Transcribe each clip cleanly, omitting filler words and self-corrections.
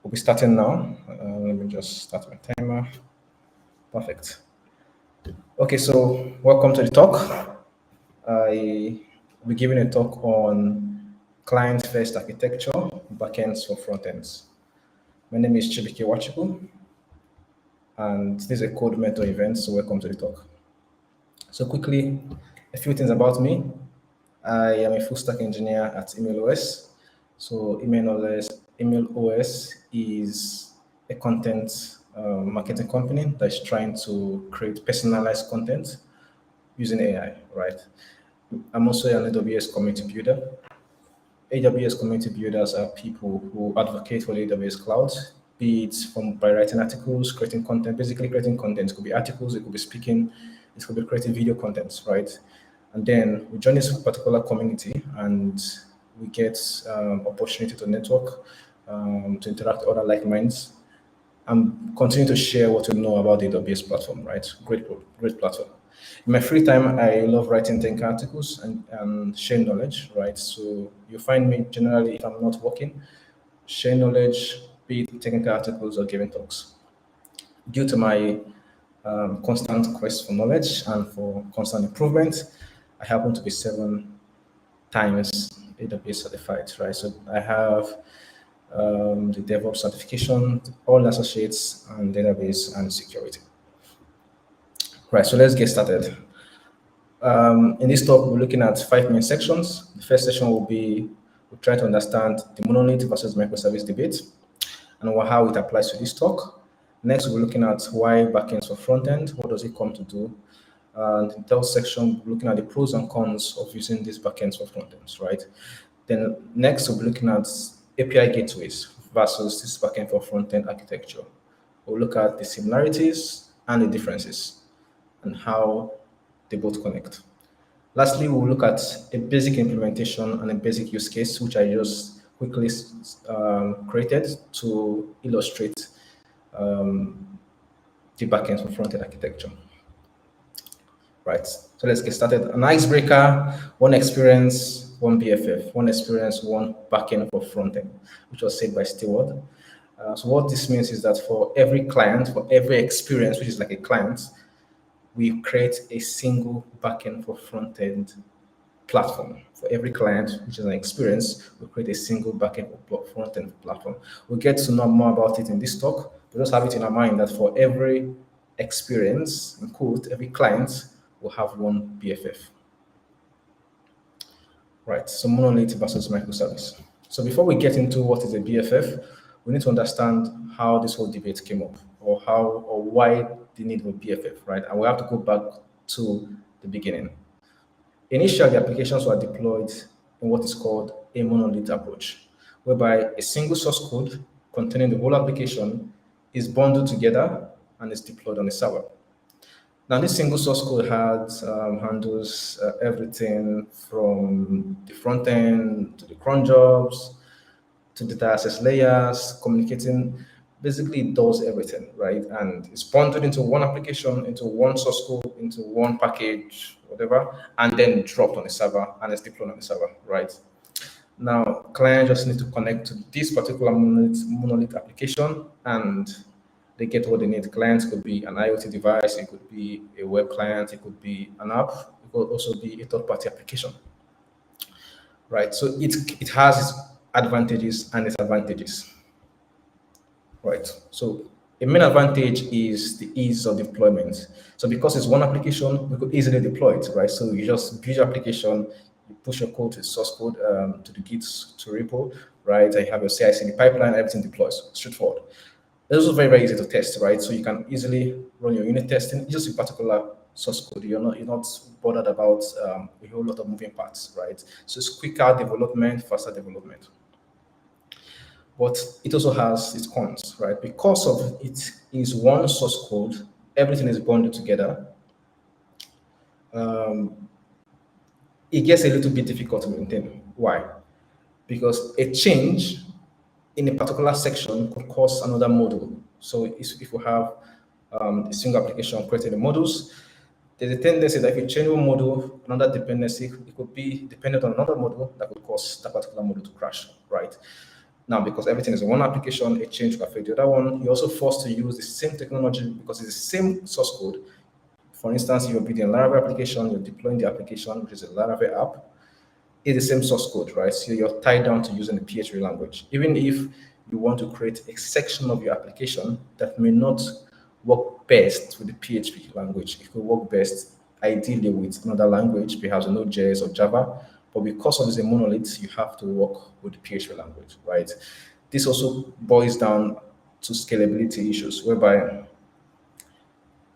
We'll be starting now. Let me just start my timer. Perfect. Okay, so welcome to the talk. I will be giving a talk on client-first architecture, backends for frontends. My name is Chibuike Nwachukwu, and this is a Codementor event, so welcome to the talk. So quickly, a few things about me. I am a full-stack engineer at EmailOS. So EmailOS is a content marketing company that's trying to create personalized content using AI, right? I'm also an AWS community builder. AWS community builders are people who advocate for the AWS cloud, be it by writing articles, creating content, basically creating content. It could be articles, it could be speaking, it could be creating video content, right? And then we join this particular community and we get opportunity to network, to interact with other like minds, and continue to share what we know about the AWS platform, right? Great platform. In my free time, I love writing tech articles and sharing knowledge, right? So you find me generally, if I'm not working, share knowledge, be it technical articles or giving talks. Due to my constant quest for knowledge and for constant improvement, I happen to be 7 times AWS certified, right? So I have the DevOps certification, all associates, and database and security. Right, so let's get started. In this talk, we're looking at 5 main sections. The first section will be, we'll try to understand the monolith versus microservice debate and how it applies to this talk. Next, we're looking at why backends for frontend, what does it come to do? And in the third section, we're looking at the pros and cons of using these backends for frontends, right? Then next, we'll be looking at API gateways versus this backend for frontend architecture. We'll look at the similarities and the differences and how they both connect. Lastly, we'll look at a basic implementation and a basic use case, which I just quickly created to illustrate the backend for frontend architecture. Right, so let's get started. An icebreaker, one experience, one BFF, one experience, one backend for frontend, which was said by Stewart. So what this means is that for every client, for every experience, which is like a client, we create a single backend for frontend platform. For every client, which is an experience, we create a single backend for frontend platform. We'll get to know more about it in this talk, but just have it in our mind that for every experience, in quote, every client will have one BFF. Right, so monolith versus microservice. So before we get into what is a BFF, we need to understand how this whole debate came up, or why the need for BFF, right? And we have to go back to the beginning. Initially, the applications were deployed in what is called a monolith approach, whereby a single source code containing the whole application is bundled together and is deployed on a server. Now, this single source code handles everything from the front end to the cron jobs to the data access layers, communicating. Basically, it does everything, right? And it's bundled into one application, into one source code, into one package, whatever, and then dropped on the server and it's deployed on the server, right? Now, client just need to connect to this particular monolith application and they get what they need. Clients could be an IoT device, it could be a web client, it could be an app, it could also be a third-party application, right? So it has its advantages and disadvantages, right? So a main advantage is the ease of deployment. So because it's one application, we could easily deploy it, right? So you just build your application, you push your code to the source code, to the Git, to repo, right? And you have your CI/CD pipeline, everything deploys, straightforward. It's also very, very easy to test, right? So you can easily run your unit testing, just a particular source code. You're not bothered about a whole lot of moving parts, right? So it's quicker development, faster development. But it also has its cons, right? Because of it is one source code, everything is bundled together. It gets a little bit difficult to maintain. Why? Because a change in a particular section could cause another module. So if we have a single application creating the modules, there's a tendency that if you change one module, another dependency, it could be dependent on another module that could cause that particular module to crash, right? Now, because everything is in one application, a change will affect the other one. You're also forced to use the same technology because it's the same source code. For instance, you're building a Laravel application, you're deploying the application, which is a Laravel app. It's the same source code, right? So you're tied down to using the PHP language. Even if you want to create a section of your application that may not work best with the PHP language, it could work best ideally with another language, perhaps Node.js or Java. But because of the monolith, you have to work with the PHP language, right? This also boils down to scalability issues, whereby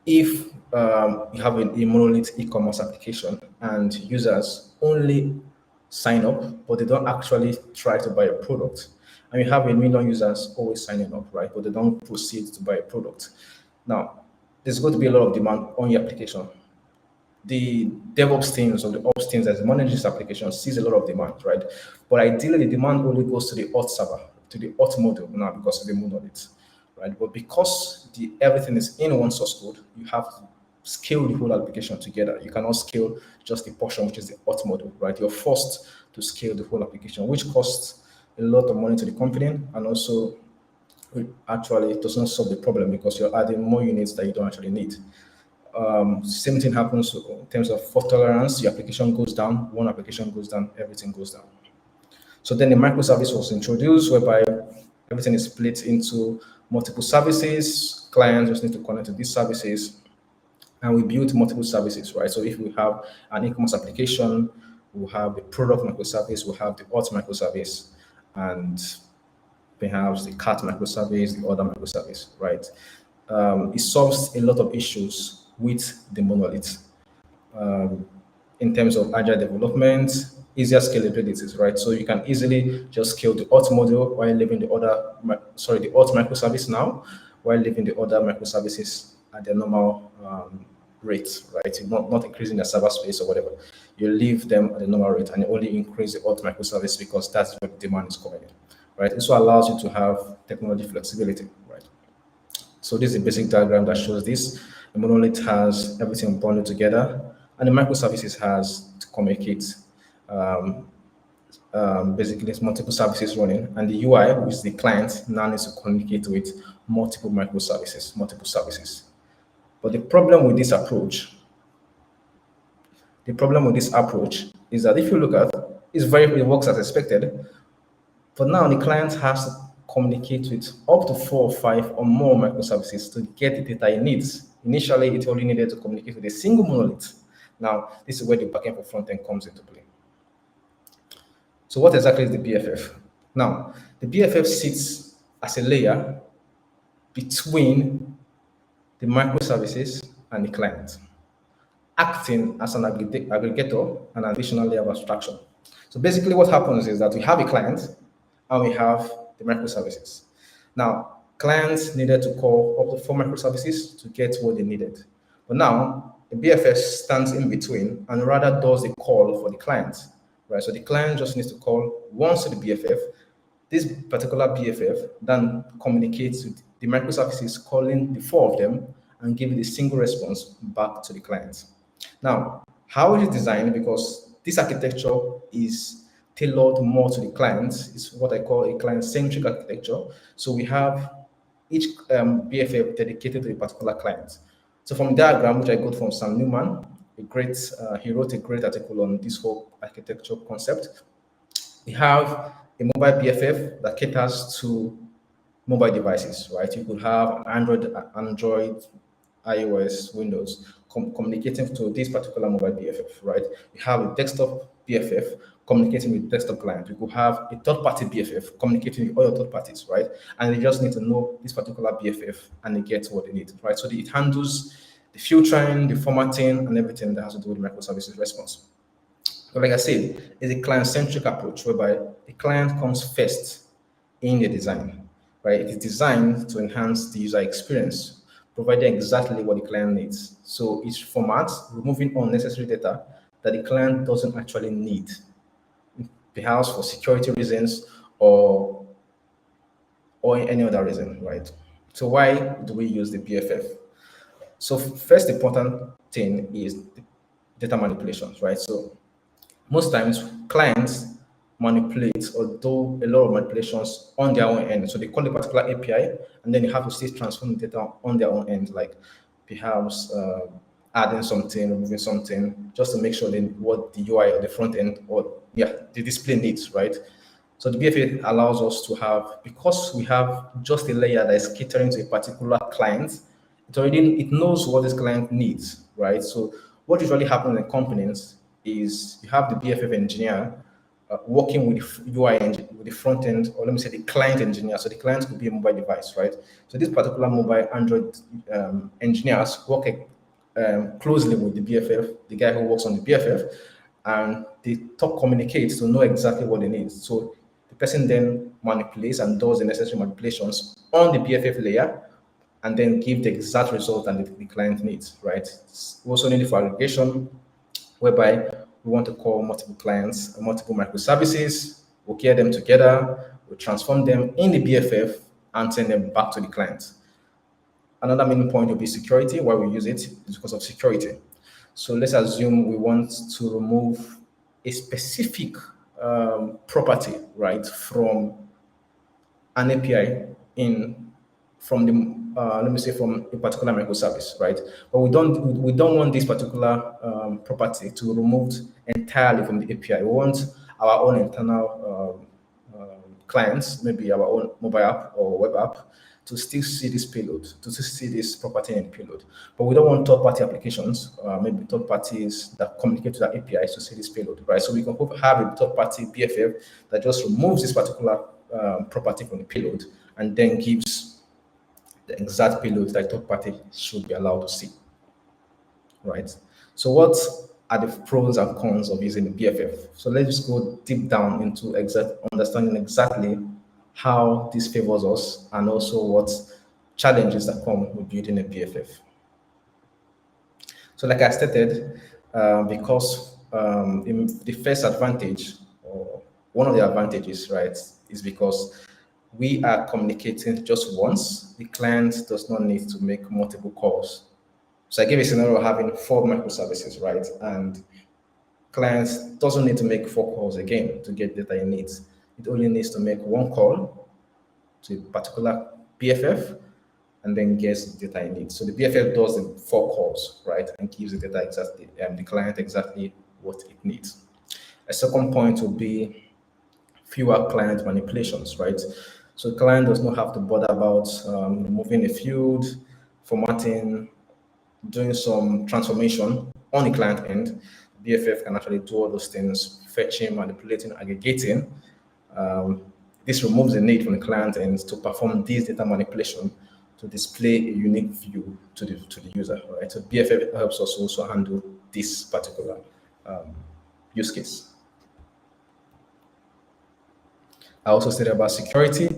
if you have a monolith e-commerce application and users only sign up, but they don't actually try to buy a product, and you have 1 million users always signing up, right, but they don't proceed to buy a product. Now, there's going to be a lot of demand on your application. The DevOps teams or the ops teams that manage this application sees a lot of demand, right? But ideally, the demand only goes to the auth server, to the auth module now because of the monolith, right? But because everything is in one source code, you have to scale the whole application together. You cannot scale just the portion which is the auth module, right? You're forced to scale the whole application, which costs a lot of money to the company, and also actually it does not solve the problem because you're adding more units that you don't actually need. Same thing happens in terms of fault tolerance. Your application goes down, one application goes down, everything goes down. So then the microservice was introduced, whereby everything is split into multiple services. Clients just need to connect to these services, and we build multiple services, right? So if we have an e-commerce application, we'll have the product microservice, we'll have the auth microservice, and perhaps the cart microservice, the other microservice, right? It solves a lot of issues with the monolith in terms of agile development, easier scalabilities, right? So you can easily just scale the auth module while leaving the auth microservice now, while leaving the other microservices at their normal rate, right? You're not increasing the server space or whatever. You leave them at the normal rate and you only increase the auth microservice because that's where the demand is coming in, right? This allows you to have technology flexibility, right? So this is a basic diagram that shows this. The monolith has everything bundled together, and the microservices has to communicate. Basically, there's multiple services running, and the UI, which is the client, now needs to communicate with multiple microservices, multiple services. But the problem with this approach is that if you look at it works as expected, but now the client has to communicate with up to 4 or 5 or more microservices to get the data it needs. Initially, it only needed to communicate with a single monolith. Now, this is where the backend for frontend comes into play. So what exactly is the BFF? Now, the BFF sits as a layer between the microservices and the client, acting as an aggregator and an additional layer of abstraction. So basically what happens is that we have a client and we have the microservices. Now, clients needed to call up to 4 microservices to get what they needed. But now, the BFF stands in between and rather does the call for the client, right? So the client just needs to call once to the BFF. This particular BFF then communicates with the microservices, calling the 4 of them and giving a single response back to the client. Now, how it is designed, because this architecture is tailored more to the clients, is what I call a client-centric architecture. So we have each BFF dedicated to a particular client. So from the diagram, which I got from Sam Newman, he wrote a great article on this whole architecture concept. We have a mobile BFF that caters to mobile devices, right? You could have Android, iOS, Windows communicating to this particular mobile BFF, right? You have a desktop BFF communicating with desktop client. You could have a third-party BFF communicating with other third parties, right? And they just need to know this particular BFF and they get what they need, right? So it handles the filtering, the formatting, and everything that has to do with microservices response. But like I said, it's a client-centric approach whereby the client comes first in the design, right? It is designed to enhance the user experience, providing exactly what the client needs. So each format, removing unnecessary data that the client doesn't actually need, perhaps for security reasons or any other reason, right? So why do we use the BFF? So first important thing is data manipulations, right? So most times clients manipulate or do a lot of manipulations on their own end. So they call a particular API, and then you have to still transform the data on their own end, like perhaps adding something, removing something, just to make sure then what the UI or the front end or the display needs, right? So the BFF allows us to have, because we have just a layer that is catering to a particular client, it knows what this client needs, right? So what usually happens in companies is you have the BFF engineer working with with the front end, or let me say the client engineer. So the client could be a mobile device, right? So this particular mobile Android engineers work closely with the BFF, the guy who works on the BFF, and they communicate to know exactly what they need. So the person then manipulates and does the necessary manipulations on the BFF layer, and then give the exact result that the client needs, right? We also need it for aggregation, whereby we want to call multiple clients, multiple microservices, we'll pair them together, we'll transform them in the BFF and send them back to the client. Another main point will be security. Why we use it is because of security. So let's assume we want to remove a specific property, right, from an API from a particular microservice, right? But we don't want this particular property to removed entirely from the API. We want our own internal clients, maybe our own mobile app or web app, to still see this payload, to still see this property in the payload. But we don't want third-party applications, maybe third parties that communicate to the APIs to see this payload, right? So we can have a third-party BFF that just removes this particular property from the payload and then gives the exact payload that third party should be allowed to see, right? So what are the pros and cons of using the BFF? So let's just go deep down into understanding exactly how this favors us and also what challenges that come with building a BFF. So like I stated, because the first advantage, or one of the advantages, right, is because we are communicating just once. The client does not need to make multiple calls. So I gave a scenario of having 4 microservices, right? And client doesn't need to make 4 calls again to get data it needs. It only needs to make 1 call to a particular BFF and then gets the data it needs. So the BFF does the 4 calls, right? And gives the data exactly, the client exactly what it needs. A second point will be fewer client manipulations, right? So the client does not have to bother about removing a field, formatting, doing some transformation on the client end. BFF can actually do all those things, fetching, manipulating, aggregating. This removes the need from the client end to perform this data manipulation to display a unique view to the user, right? So BFF helps us also handle this particular use case. I also said about security,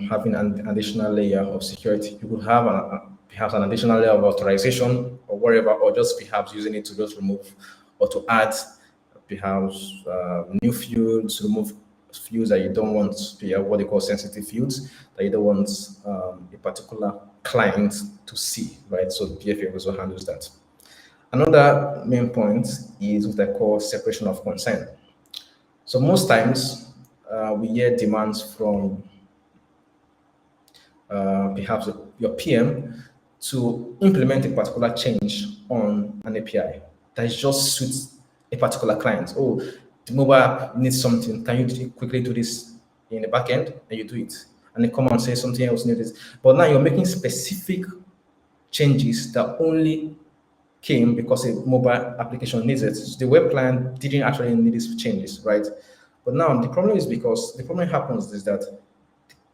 having an additional layer of security. You could have perhaps an additional layer of authorization or whatever, or just perhaps using it to just remove or to add perhaps new fields, remove fields that you don't want, what they call sensitive fields, that you don't want a particular client to see, right? So the BFF also handles that. Another main point is what I call separation of concern. So most times, we hear demands from perhaps your PM to implement a particular change on an API that just suits a particular client. Oh, the mobile app needs something. Can you quickly do this in the backend? And you do it. And they come and say something else needs. But now you're making specific changes that only came because a mobile application needs it. So the web client didn't actually need these changes, right? But now the problem is because the problem happens is that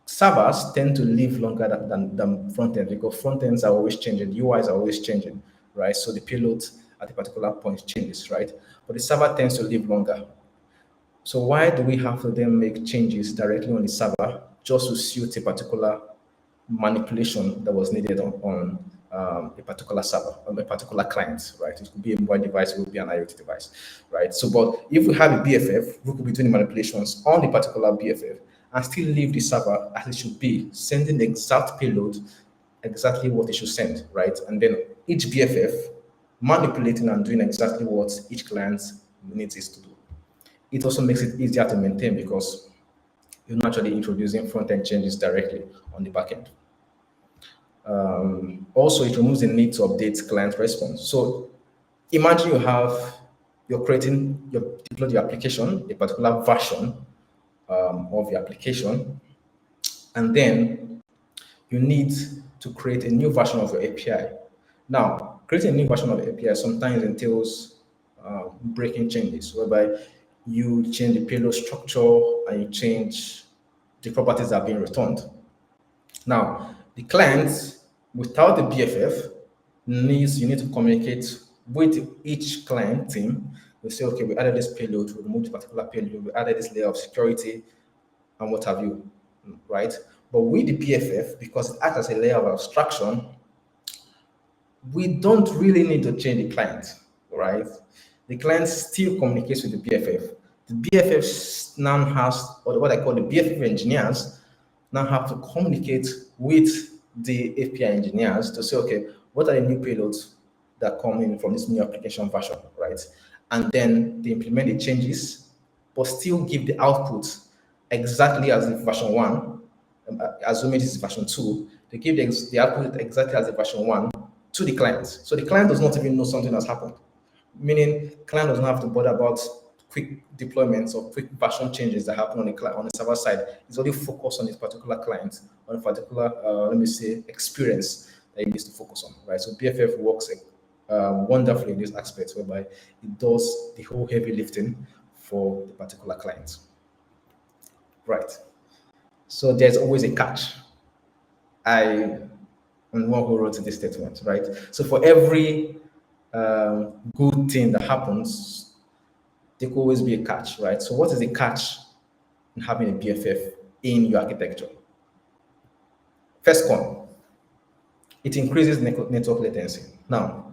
servers tend to live longer than front ends because front ends are always changing, UIs are always changing, right? So the payload at a particular point changes, right? But the server tends to live longer. So why do we have to then make changes directly on the server just to suit a particular manipulation that was needed on a particular server, on a particular client, right? It could be a mobile device, it could be an IoT device, right? So, but if we have a BFF, we could be doing manipulations on the particular BFF and still leave the server as it should be, sending the exact payload, exactly what it should send, right? And then each BFF manipulating and doing exactly what each client needs it to do. it also makes it easier to maintain because you're not actually introducing front-end changes directly on the backend. Also, it removes the need to update client response. So imagine you're deployed your application, a particular version of your application, and then you need to create a new version of your API. Now, creating a new version of the API sometimes entails breaking changes, whereby you change the payload structure and you change the properties that are being returned. Now, the client, without the BFF, you need to communicate with each client team. We say, okay, we added this payload, we removed this particular payload, we added this layer of security, and what have you, right? But with the BFF, because it acts as a layer of abstraction, we don't really need to change the client, right? The client still communicates with the BFF. The BFF now has, or what I call the BFF engineers, now have to communicate with the API engineers to say, okay, what are the new payloads that come in from this new application version, right? And then they implement the changes, but still give the output exactly as if version 1, assuming this is version 2, they give the output exactly as the version 1 to the client. So the client does not even know something has happened, meaning client doesn't have to bother about quick deployments or quick version changes that happen on the server side. It's only focused on this particular client, on a particular, let me say, experience that it needs to focus on, right? So BFF works wonderfully in this aspect, whereby it does the whole heavy lifting for the particular client, right? So there's always a catch. I am one who wrote this statement, right? So for every good thing that happens, there could always be a catch, right? So what is the catch in having a BFF in your architecture? First con, it increases network latency. Now,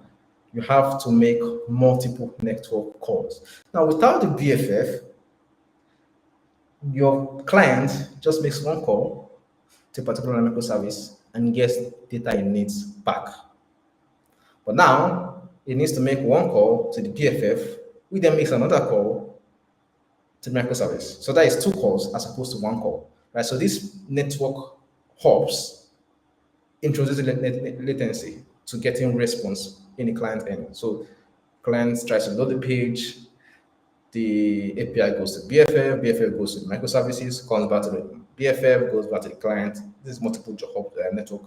you have to make multiple network calls. Now, without the BFF, your client just makes one call to a particular microservice and gets data it needs back. But now, it needs to make one call to the BFF, which then makes another call to the microservice. So that is two calls as opposed to one call, right? So these network hubs introduces latency to getting response in the client end. So clients tries to load the page, the API goes to BFF, BFF goes to the microservices, comes back to the BFF, goes back to the client. This is multiple network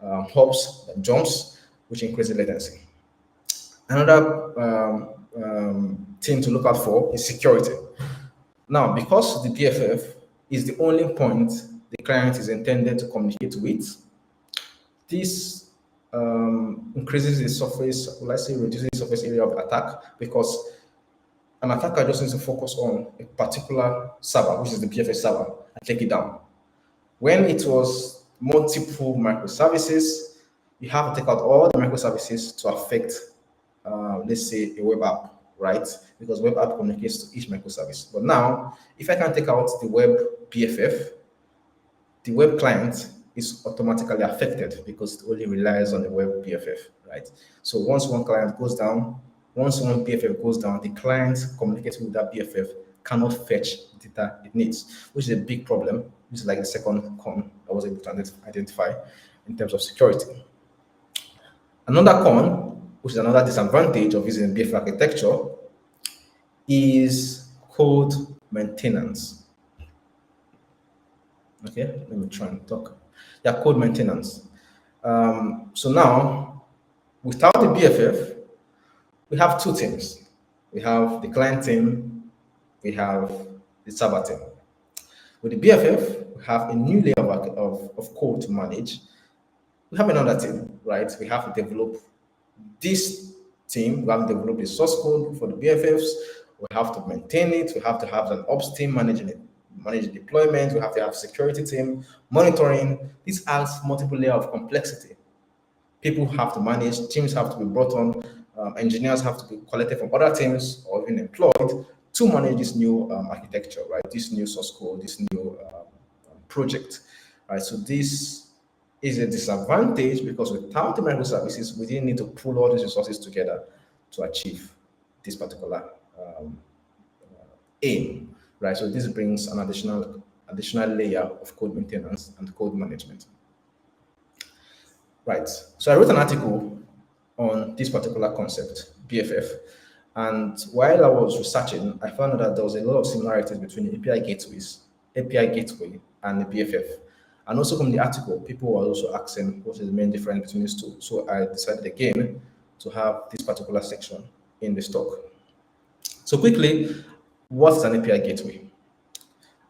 hubs and jumps, which increases latency. Another thing to look out for is security. Now, because the BFF is the only point the client is intended to communicate with, this increases the surface, let's say reduces the surface area of attack, because an attacker just needs to focus on a particular server, which is the BFF server, and take it down. When it was multiple microservices, you have to take out all the microservices to affect, let's say, a web app, right? Because web app communicates to each microservice. But now, if I can take out the web BFF, the web client is automatically affected because it only relies on the web BFF, right? So once one client goes down, once one BFF goes down, the client communicating with that BFF cannot fetch the data it needs, which is a big problem. This is like the second con I was able to identify in terms of security. Another con, which is another disadvantage of using BFF architecture, is code maintenance. Okay, let me try and talk. Yeah, code maintenance. So now, without the BFF, we have two teams. We have the client team, we have the server team. With the BFF, we have a new layer of code to manage. We have another team, right? We have to develop this team. We have to develop the source code for the BFFs. We have to maintain it. We have to have an ops team managing it, manage deployment. We have to have security team monitoring. This adds multiple layer of complexity. People have to manage, teams have to be brought on, engineers have to be collected from other teams or even employed to manage this new architecture, right? This new source code, this new project, right? So this is a disadvantage because without the microservices, we didn't need to pull all these resources together to achieve this particular aim, right? So this brings an additional layer of code maintenance and code management. Right. So I wrote an article on this particular concept, BFF. And while I was researching, I found out that there was a lot of similarities between API gateways, API gateway, and the BFF. And also from the article, people were also asking what is the main difference between these two. So I decided again to have this particular section in the stock. So quickly, what's an API gateway?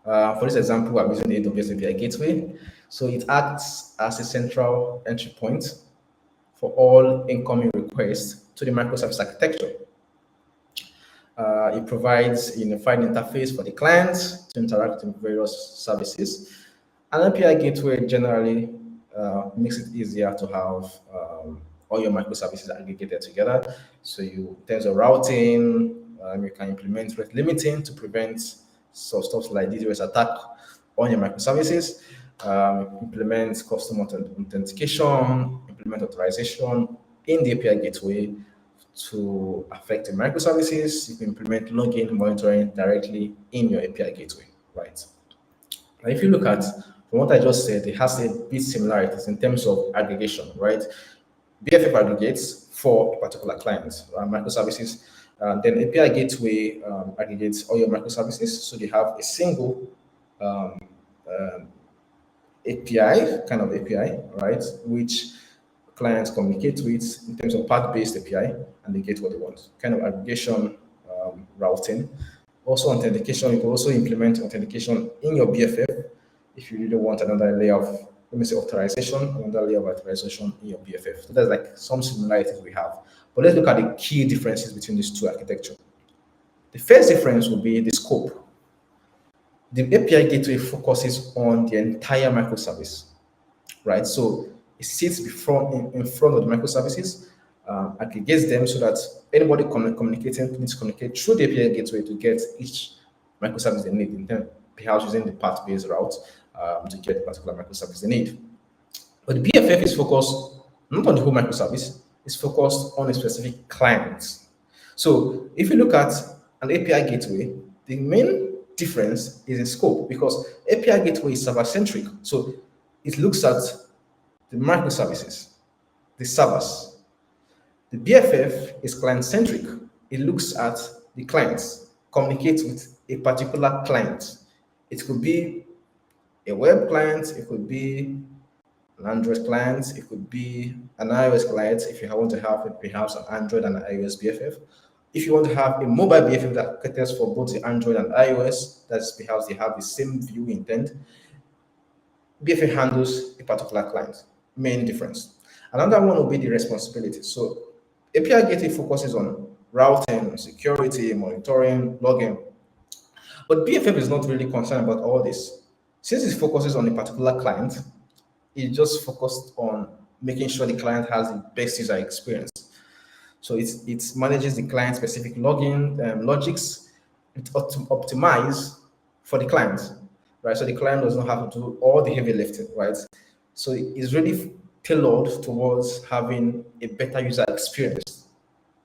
For this example, I'm using the AWS API gateway. So it acts as a central entry point for all incoming requests to the microservice architecture. It provides a unified interface for the clients to interact with various services. An API gateway generally makes it easier to have all your microservices aggregated together. So in terms of routing, you can implement rate limiting to prevent stuff like DDoS attack on your microservices. Implement custom authentication, implement authorization in the API gateway to affect the microservices. You can implement login monitoring directly in your API gateway, right? Now, if you look at from what I just said, it has a bit similarities in terms of aggregation, right? BFF aggregates for a particular client, microservices. Then API gateway aggregates all your microservices, so they have a single um, API, kind of API, right? Which clients communicate with in terms of path-based API, and they get what they want. Kind of aggregation, routing. Also authentication, you can also implement authentication in your BFF if you really want another layer of, let me say, authorization, another layer of authorization in your BFF. So that's like some similarities we have. But let's look at the key differences between these two architectures. The first difference will be the scope. The API gateway focuses on the entire microservice, right? So it sits in front of the microservices, aggregates them so that anybody communicating needs to communicate through the API gateway to get each microservice they need, in terms perhaps using the path-based route to get the particular microservice they need. But the BFF is focused not on the whole microservice, it's focused on a specific client. So if you look at an API gateway, the main difference is in scope because API gateway is server-centric. So it looks at the microservices, the servers. The BFF is client-centric. It looks at the clients, communicates with a particular client. It could be a web client, it could be an Android client, it could be an iOS client if you want to have perhaps an Android and an iOS BFF. If you want to have a mobile BFF that caters for both the Android and iOS, that's perhaps they have the same view intent. BFF handles a particular client, main difference. Another one will be the responsibility. So API gateway focuses on routing, security, monitoring, logging. But BFF is not really concerned about all this. Since it focuses on a particular client, it just focused on making sure the client has the best user experience. So it manages the client-specific login logics. It optimize for the client, right? So the client does not have to do all the heavy lifting, right? So it's really tailored towards having a better user experience.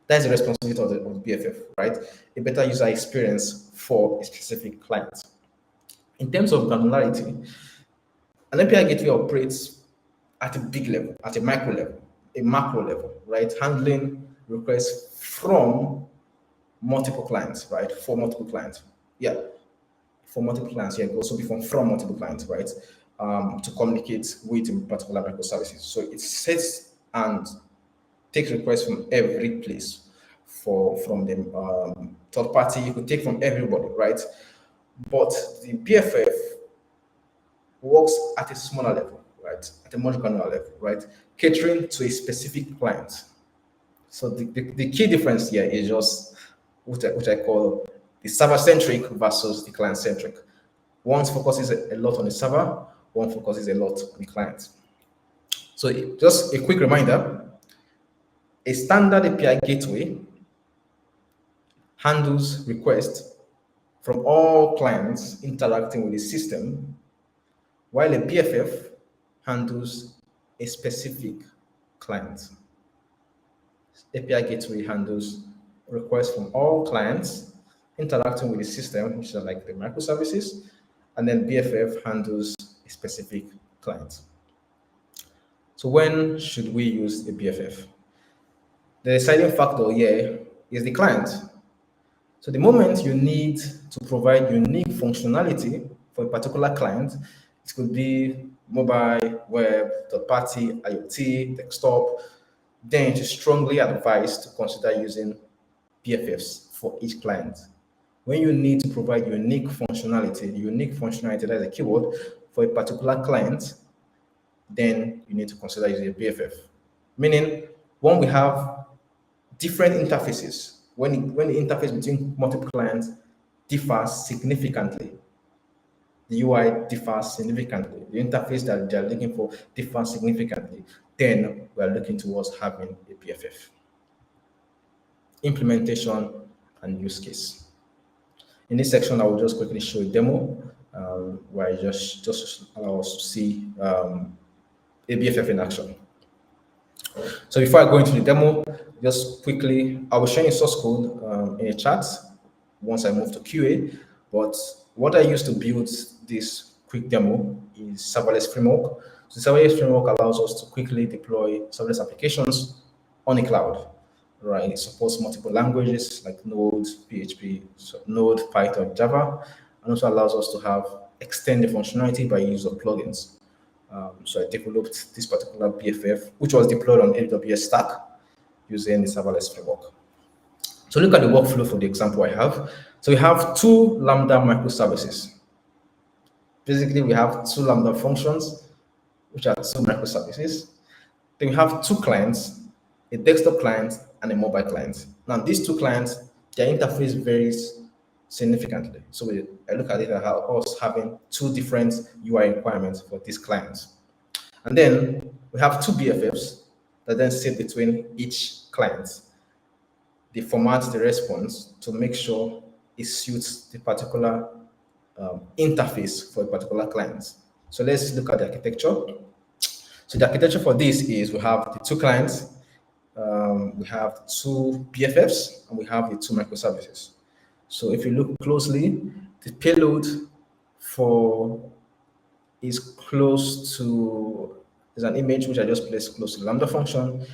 That's the responsibility of the BFF, right? A better user experience for a specific client. In terms of granularity, an API gateway operates at a big level, at a micro level, a macro level, right? Handling requests from multiple clients, right? For multiple clients. Yeah, for multiple clients. Yeah, it can also be from multiple clients, right? To communicate with particular microservices. So it sets and takes requests from every place from the third party. You could take from everybody, right? But the BFF works at a smaller level, right? At a much granular level, right? Catering to a specific client. So the key difference here is just which I call the server-centric versus the client-centric. One focuses a lot on the server, one focuses a lot on the client. So just a quick reminder, a standard API gateway handles requests from all clients interacting with the system, while a BFF handles a specific client. API gateway handles requests from all clients, interacting with the system, which are like the microservices, and then BFF handles a specific client. So when should we use a BFF? The deciding factor here is the client. So the moment you need to provide unique functionality for a particular client, it could be mobile, web, third-party, IoT, desktop, then it is strongly advised to consider using BFFs for each client. When you need to provide unique functionality, that is a keyword, for a particular client, then you need to consider using a BFF. Meaning, when we have different interfaces, when the interface between multiple clients differs significantly, the UI differs significantly, the interface that they're looking for differs significantly, then we're looking towards having a BFF. Implementation and use case. In this section, I will just quickly show a demo where I just allow us to see a BFF in action. So before I go into the demo, just quickly, I will share a source code in a chat once I move to QA. But what I use to build this quick demo is serverless framework. So serverless framework allows us to quickly deploy serverless applications on a cloud. Right, it supports multiple languages like Node, PHP, so Node, Python, Java, and also allows us to have extended functionality by use of plugins. So I developed this particular BFF, which was deployed on AWS Stack using the serverless framework. So look at the workflow for the example I have. So we have two Lambda microservices. Basically, we have two Lambda functions, which are two microservices. Then we have two clients, a desktop client and a mobile client. Now, these two clients, their interface varies significantly. So I look at it as us having two different UI requirements for these clients. And then we have two BFFs that then sit between each client. They format the response to make sure it suits the particular interface for a particular client. So let's look at the architecture. So the architecture for this is we have the two clients, we have two BFFs, and we have the two microservices. So if you look closely, the payload for is close to, there's an image which I just placed close to the Lambda function,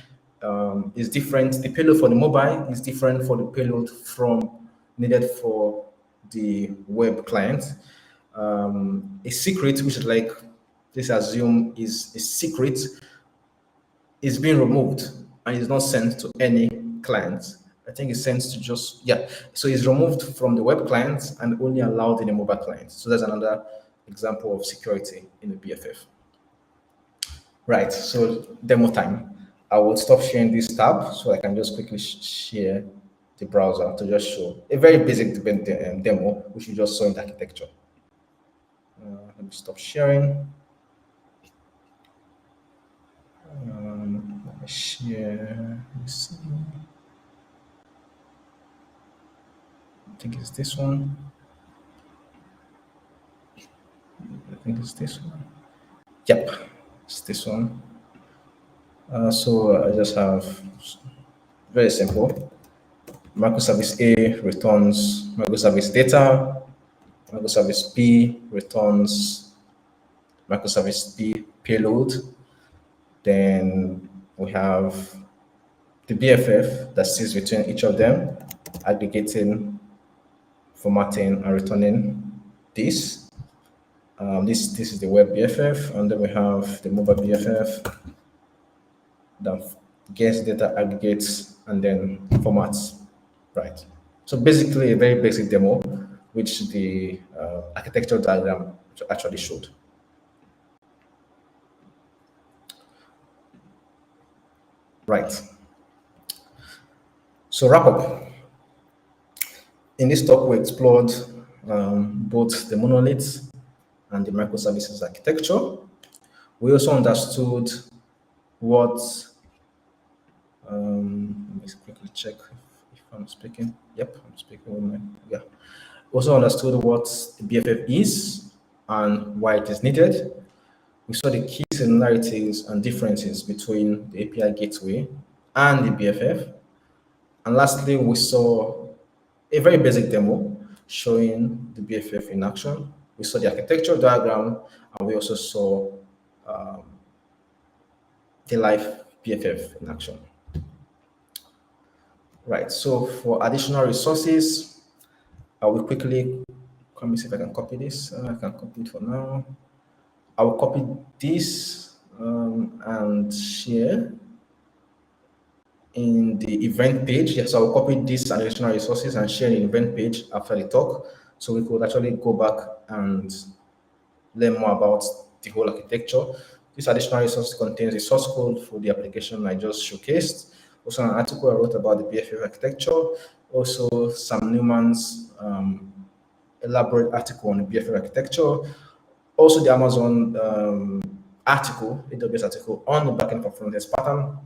is different. The payload for the mobile is different for the payload from needed for the web client. A secret, which is like, let's assume is a secret, is being removed and is not sent to any client. I think it's sent to just, yeah. So it's removed from the web client and only allowed in the mobile client. So that's another example of security in the BFF. Right, so demo time. I will stop sharing this tab so I can just quickly share the browser to just show a very basic demo, which you just saw in the architecture. Let me stop sharing. Let me share. Let's see. I think it's this one. I think it's this one. Yep, it's this one. So I just have very simple. Microservice A returns microservice data. Microservice B returns microservice B payload. Then we have the BFF that sits between each of them, aggregating, formatting, and returning this. This is the web BFF, and then we have the mobile BFF that gets data, aggregates, and then formats. Right. So basically, a very basic demo, which the architectural diagram actually showed. Right. So wrap up. In this talk, we explored both the monolith and the microservices architecture. We also understood what, let me quickly check if I'm speaking. Yep, I'm speaking. Yeah. Also understood what the BFF is and why it is needed. We saw the key similarities and differences between the API gateway and the BFF. And lastly, we saw a very basic demo showing the BFF in action. We saw the architecture diagram, and we also saw the live BFF in action. Right, so for additional resources, I will quickly, let me see if I can copy this. I can copy it for now. I will copy this and share in the event page. Yes, I will copy this additional resources and share the event page after the talk. So we could actually go back and learn more about the whole architecture. This additional resource contains the source code for the application I just showcased. Also an article I wrote about the BFF architecture. Also Sam Newman's elaborate article on the BFF architecture. Also the Amazon article, AWS article on the Backend For Frontends pattern.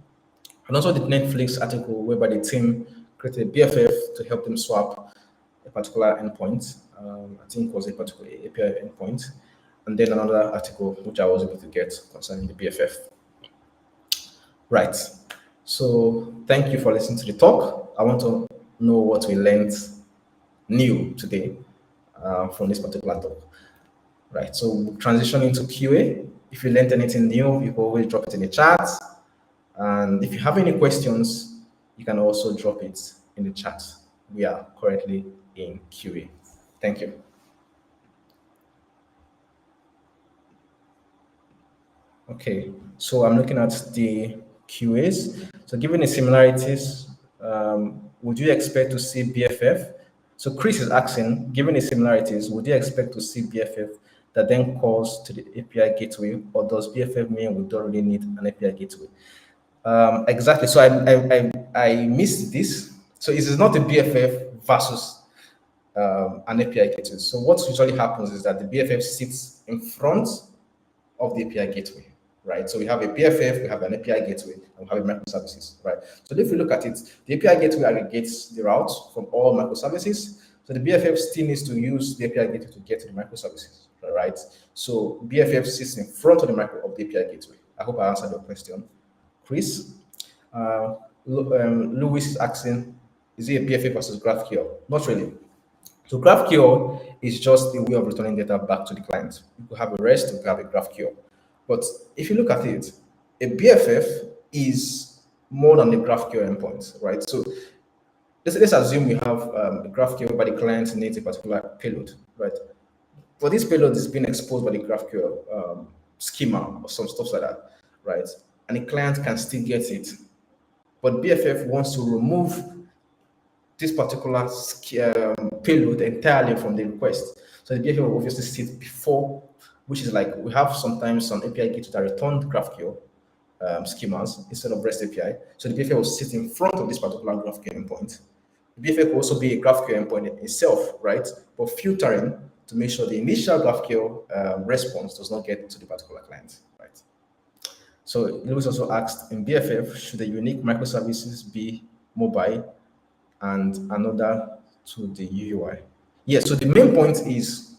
And also the Netflix article whereby the team created a BFF to help them swap a particular endpoint. I think it was a particular API endpoint. And then another article which I was able to get concerning the BFF. Right. So thank you for listening to the talk. I want to know what we learned new today from this particular talk. Right. So we'll transition into QA. If you learned anything new, you can always drop it in the chat. And if you have any questions, you can also drop it in the chat. We are currently in QA. Thank you. Okay, so I'm looking at the QAs. So given the similarities, would you expect to see BFF? So Chris is asking, given the similarities, would you expect to see BFF that then calls to the API gateway, or does BFF mean we don't really need an API gateway? Exactly. So I missed this. So it is not a BFF versus an API gateway. So what usually happens is that the BFF sits in front of the API gateway, right? So we have a BFF, we have an API gateway, and we have a microservices, right? So if you look at it, the API gateway aggregates the routes from all microservices. So the BFF still needs to use the API gateway to get to the microservices, right? So BFF sits in front of the API gateway. I hope I answered your question, Chris. Louis is asking, is it a BFF versus GraphQL? Not really. So GraphQL is just a way of returning data back to the client. You could have a REST, you could have a GraphQL. But if you look at it, a BFF is more than a GraphQL endpoint, right? So let's assume we have a GraphQL, but the client needs a particular payload, right? For this payload is being exposed by the GraphQL schema or some stuff like that, right? And the client can still get it. But BFF wants to remove this particular payload entirely from the request. So the BFF will obviously sit before, which is like we have sometimes some API gateway that return GraphQL schemas instead of REST API. So the BFF will sit in front of this particular GraphQL endpoint. The BFF will also be a GraphQL endpoint itself, right? But filtering to make sure the initial GraphQL response does not get to the particular client, right? So Lewis also asked, in BFF, should the unique microservices be mobile and another to the UUI? Yes, so the main point is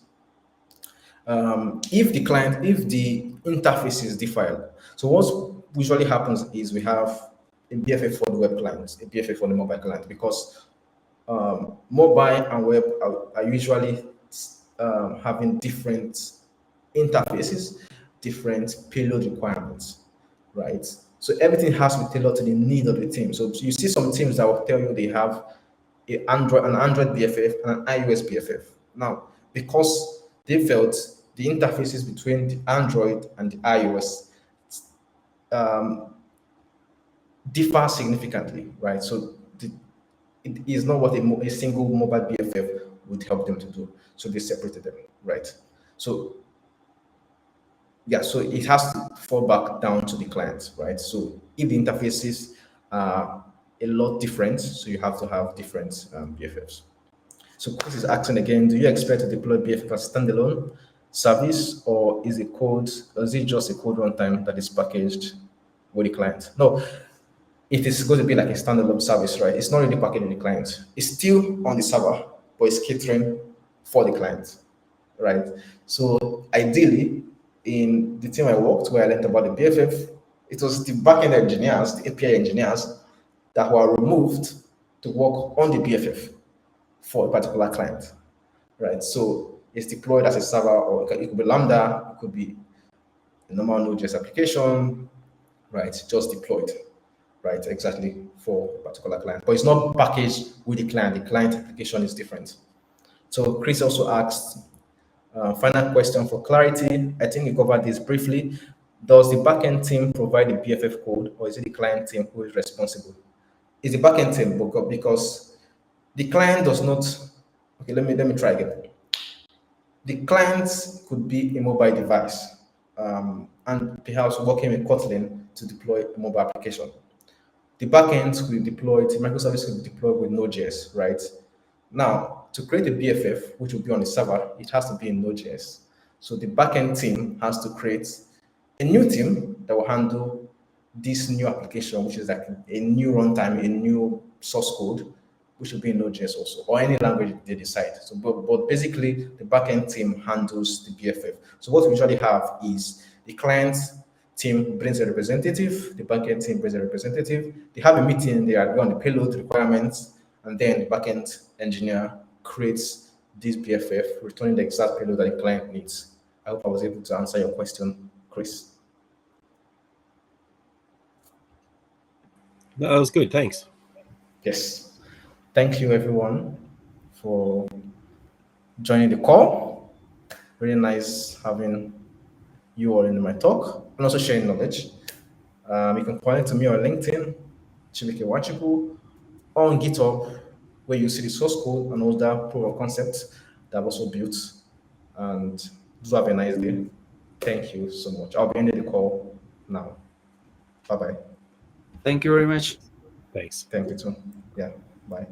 if the interface is defined. So what usually happens is we have a BFF for the web client, a BFF for the mobile client, because mobile and web are usually having different interfaces, different payload requirements, right? So everything has to be tailored to the need of the team. So you see some teams that will tell you they have an Android BFF and an iOS BFF. Now, because they felt the interfaces between the Android and the iOS differ significantly, right? So it is not what a single mobile BFF would help them to do. So they separated them, right? So yeah, so it has to fall back down to the client, right? So if the interfaces are a lot different, so you have to have different BFFs. So Chris is asking again, do you expect to deploy BFF as standalone service, or is it just a code runtime that is packaged with the client? No, it is going to be like a standalone service, right? It's not really packaged with the client. It's still on the server, but it's catering for the client, right? So ideally, in the team I worked where I learned about the BFF, it was the backend engineers, the API engineers that were removed to work on the BFF for a particular client, right? So it's deployed as a server, or it could be Lambda, it could be a normal Node.js application, right? Just deployed, right? Exactly for a particular client, but it's not packaged with the client. The client application is different. So Chris also asked, final question for clarity. I think we covered this briefly. Does the backend team provide the BFF code, or is it the client team who is responsible? It's the backend team, because the client does not. Okay, let me try again. The client could be a mobile device, and perhaps working with Kotlin to deploy a mobile application. The backend will be deployed, microservice will be deployed with Node.js, right? Now, to create a BFF, which will be on the server, it has to be in Node.js. So the backend team has to create a new team that will handle this new application, which is like a new runtime, a new source code, which will be in Node.js also, or any language they decide. So, but basically, the backend team handles the BFF. So what we usually have is the client team brings a representative, the backend team brings a representative. They have a meeting, they agree on the payload requirements, and then the backend engineer creates this BFF, returning the exact payload that the client needs. I hope I was able to answer your question, Chris. No, that was good. Thanks. Yes. Thank you, everyone, for joining the call. Really nice having you all in my talk and also sharing knowledge. You can connect to me on LinkedIn, Chibuike Nwachukwu, or on GitHub, where you see the source code and other proof of concepts that I've also built. And do have a nice day. Thank you so much. I'll be ending the call now. Bye bye. Thank you very much. Thanks. Thank you too. Yeah. Bye.